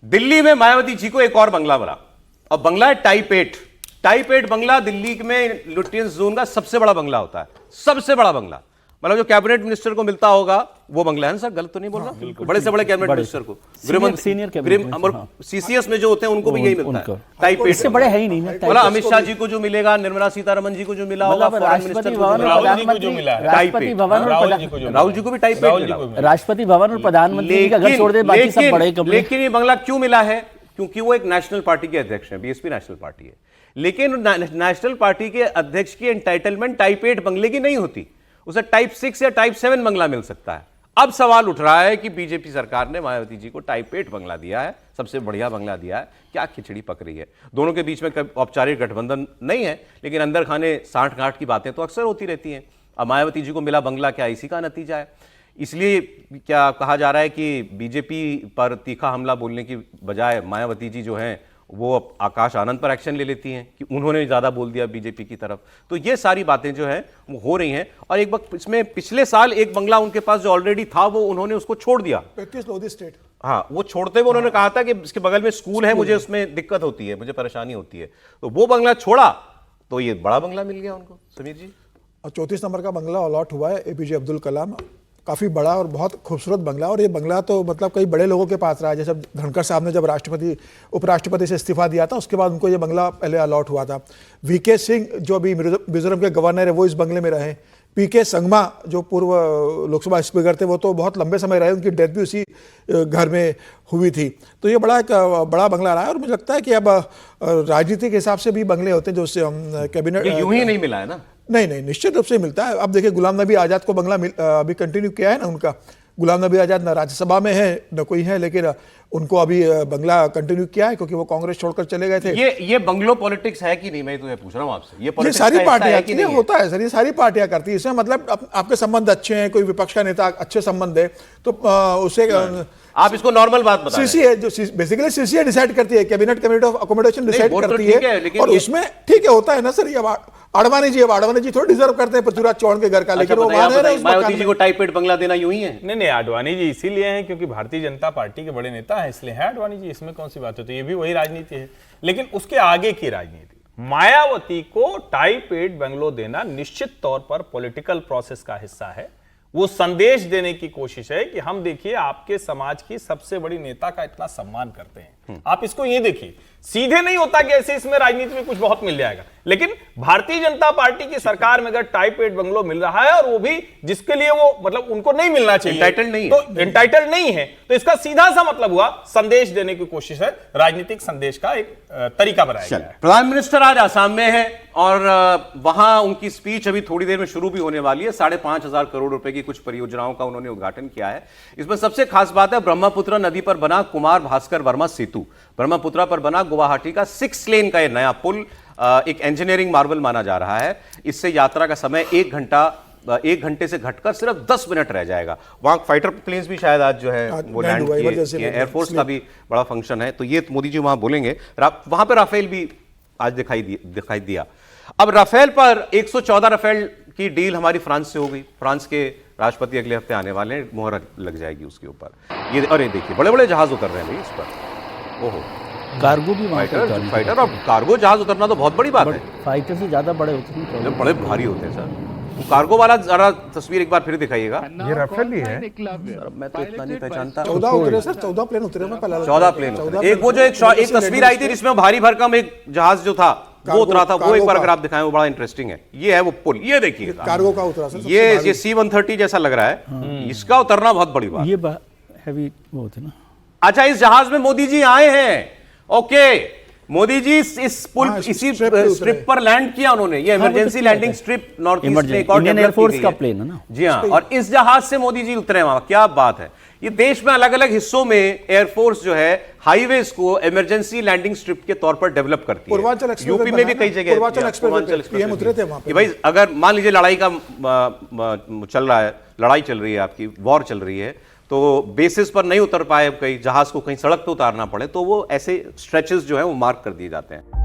दिल्ली में मायावती जी को एक और बंगला बना, और बंगला है टाइप 8। टाइप 8 बंगला दिल्ली में लुटियंस जोन का सबसे बड़ा बंगला होता है, सबसे बड़ा बंगला। मतलब जो कैबिनेट मिनिस्टर को मिलता होगा वो बंगला है ना सर, गलत तो नहीं बोल रहा? बड़े से बड़े कैबिनेट मिनिस्टर को, सीसीएस में जो होते हैं उनको भी यही मिलता है टाइप 8 से। बड़े है ही नहीं ना, मतलब अमित शाह जी को जो मिलेगा, निर्मला सीतारमण जी को जो मिला होगा, राष्ट्रपति भवन और राहुल जी को भी टाइप 8 मिला, राष्ट्रपति भवन और प्रधानमंत्री का घर छोड़ दे बाकी सब बड़े। लेकिन ये बंगला क्यों मिला है? क्योंकि वो एक नेशनल पार्टी के अध्यक्ष हैं, बीएसपी नेशनल पार्टी है। लेकिन नेशनल पार्टी के अध्यक्ष की एंटाइटलमेंट टाइप 8 बंगले की नहीं होती, उसे टाइप 6 या टाइप 7 बंगला मिल सकता है। अब सवाल उठ रहा है कि बीजेपी सरकार ने मायावती जी को टाइप 8 बंगला दिया है, सबसे बढ़िया बंगला दिया है, क्या खिचड़ी पक रही है? दोनों के बीच में औपचारिक गठबंधन नहीं है, लेकिन अंदर खाने साठ गांठ की बातें तो अक्सर होती रहती हैं। अब मायावती जी को मिला बंगला, क्या इसी का नतीजा है? इसलिए क्या कहा जा रहा है कि बीजेपी पर तीखा हमला बोलने की बजाय मायावती जी जो हैं वो आकाश आनंद पर एक्शन ले लेती हैं कि उन्होंने ज़्यादा बोल दिया बीजेपी की तरफ। तो ये सारी बातें जो हैं वो हो रही हैं। और एक वक्त इसमें पिछले साल एक बंगला उनके पास जो ऑलरेडी था वो उन्होंने उसको छोड़ दिया, 35 लोधी स्टेट। हाँ, वो छोड़ते हुए उन्होंने कहा था कि इसके बगल में स्कूल है, मुझे उसमें दिक्कत होती है, मुझे परेशानी होती है, तो वो बंगला छोड़ा तो ये बड़ा बंगला मिल गया उनको। समीर जी, और 34 नंबर का बंगला अलॉट हुआ है एपीजे अब्दुल कलाम, काफ़ी बड़ा और बहुत खूबसूरत बंगला। और ये बंगला तो मतलब कई बड़े लोगों के पास रहा है, जैसे धनखड़ साहब ने जब उपराष्ट्रपति से इस्तीफा दिया था उसके बाद उनको ये बंगला पहले अलॉट हुआ था। वीके सिंह जो अभी मिजोरम के गवर्नर है वो इस बंगले में रहे। पीके संगमा जो पूर्व लोकसभा स्पीकर थे वो तो बहुत लंबे समय रहे, उनकी डेथ भी उसी घर में हुई थी। तो ये बड़ा बंगला रहा है। और मुझे लगता है कि अब राजनीति के हिसाब से भी बंगले होते हैं जो उससे कैबिनेट यूं ही नहीं मिला है ना। नहीं, निश्चित रूप से मिलता है। अब देखिए गुलाम नबी आज़ाद को बंगला अभी कंटिन्यू किया है ना उनका। गुलाम नबी आज़ाद न राज्यसभा में है न कोई है, लेकिन उनको अभी बंगला कंटिन्यू किया है क्योंकि वो कांग्रेस छोड़कर चले गए थे। ये बंगलो पॉलिटिक्स है कि नहीं, मैं तुम्हें पूछ रहा हूं आपसे। ये सारी पार्टियां की नहीं होता है सर, ये सारी पार्टियां करती है। इसमें मतलब आपके संबंध अच्छे हैं, कोई विपक्ष का नेता अच्छे संबंध है तो उसे आप इसको नॉर्मल बात बता रहे हैं। सीसीए जो बेसिकली सीसीए डिसाइड करती है, cabinet committee of accommodation decide करती है। और उसमें ठीक है होता है ना सर। ये आडवाणी जी थोड़ा डिजर्व करते हैं पृथ्वीराज चौहान के घर का, लेकिन वो मायावती जी को टाइप 8 बंगला देना यूं ही है। नहीं, आडवाणी जी इसीलिए हैं क्योंकि भारतीय जनता पार्टी के बड़े नेता हैं, इसलिए है आडवाणी जी। इसमें कौन सी बात है? तो ये भी वही राजनीति है, लेकिन उसके आगे की राजनीति। मायावती को टाइप 8 बंगलो देना निश्चित तौर पर पॉलिटिकल प्रोसेस का हिस्सा है। वो संदेश देने की कोशिश है कि हम देखिए आपके समाज की सबसे बड़ी नेता का इतना सम्मान करते हैं। आप इसको ये देखिए, सीधे नहीं होता कि ऐसे इसमें राजनीति में कुछ बहुत मिल जाएगा, लेकिन भारतीय जनता पार्टी की सरकार में अगर टाइप 8 बंगलो मिल रहा है और वो भी जिसके लिए वो मतलब उनको नहीं मिलना चाहिए, एंटाइटल्ड नहीं है, तो इसका सीधा सा मतलब हुआ संदेश देने की कोशिश है, राजनीतिक संदेश का एक तरीका बनाया गया है। प्रधान मिनिस्टर आज आसाम में है और वहां उनकी स्पीच अभी थोड़ी देर में शुरू भी होने वाली है। 5,500 करोड़ रुपए की कुछ परियोजनाओं का उन्होंने उद्घाटन किया है। इसमें सबसे खास बात है ब्रह्मपुत्र नदी पर बना कुमार भास्कर वर्मा सेतु। ब्रह्मपुत्र पर बना गुवाहाटी का 6 लेन का यह नया पुल एक इंजीनियरिंग मार्वल माना जा रहा है। इससे यात्रा का समय 1 घंटे से घटकर सिर्फ 10 मिनट रह जाएगा। वहां फाइटर प्लेन्स भी शायद आज जो है वो लैंड किए, एयरफोर्स का भी बड़ा फंक्शन है, तो ये मोदी जी वहां बोलेंगे। वहां पर राफेल भी आज दिखाई दिया। अब राफेल पर 114 राफेल की डील हमारी फ्रांस से हो गई। फ्रांस के राष्ट्रपति अगले हफ्ते आने वाले हैं, मोहर लग जाएगी उसके ऊपर। ये अरे देखिए बड़े बड़े जहाज उतर रहे हैं भाई इस पर। ओहो, कार्गो भी फाइटर और कार्गो जहाज उतरना तो बहुत बड़ी बात है। फाइटर से ज्यादा बड़े होते हैं, बड़े भारी होते हैं सर। कार्गो वाला जरा तस्वीर एक बार फिर दिखाइएगा। ये राफेल ही है। मैं तो इतना नहीं पहचानता। 14 उतरे सर, 14 प्लेन उतरे। मैं पहले 14 प्लेन। एक वो जो एक तस्वीर आई थी जिसमें भारी भरकम एक जहाज जो था वो उतरा था, वो एक बार अगर आप दिखाएं वो बड़ा इंटरेस्टिंग है। ये है वो पुल, ये देखिए कार्गो का उतरा सर। ये C-130 जैसा लग रहा है, इसका उतरना बहुत बड़ी बात। ये हैवी वो होते ना। अच्छा, इस जहाज में मोदी जी आए हैं। ओके, मोदी जी इस पुल इसी स्ट्रिप पर लैंड किया उन्होंने। ये emergency landing strip north east में एक और इंडियन एयरफोर्स का प्लेन है ना। जी हाँ, और इस जहाज से मोदी जी उतरे वहां। क्या बात है। ये देश में अलग अलग हिस्सों में एयरफोर्स जो है हाईवेज को इमरजेंसी लैंडिंग स्ट्रिप के तौर पर डेवलप करती है। पूर्वांचल एक्सप्रेस यूपी में भी कई जगह पूर्वांचल एक्सप्रेस उतरे थे वहां पे। भाई अगर मान लीजिए लड़ाई का चल रहा है, लड़ाई चल रही है, आपकी वॉर चल रही है, तो बेसिस पर नहीं उतर पाए कई जहाज को, कहीं सड़क पे उतारना पड़े, तो वो ऐसे स्ट्रेचेस जो है वो मार्क कर दिए जाते हैं।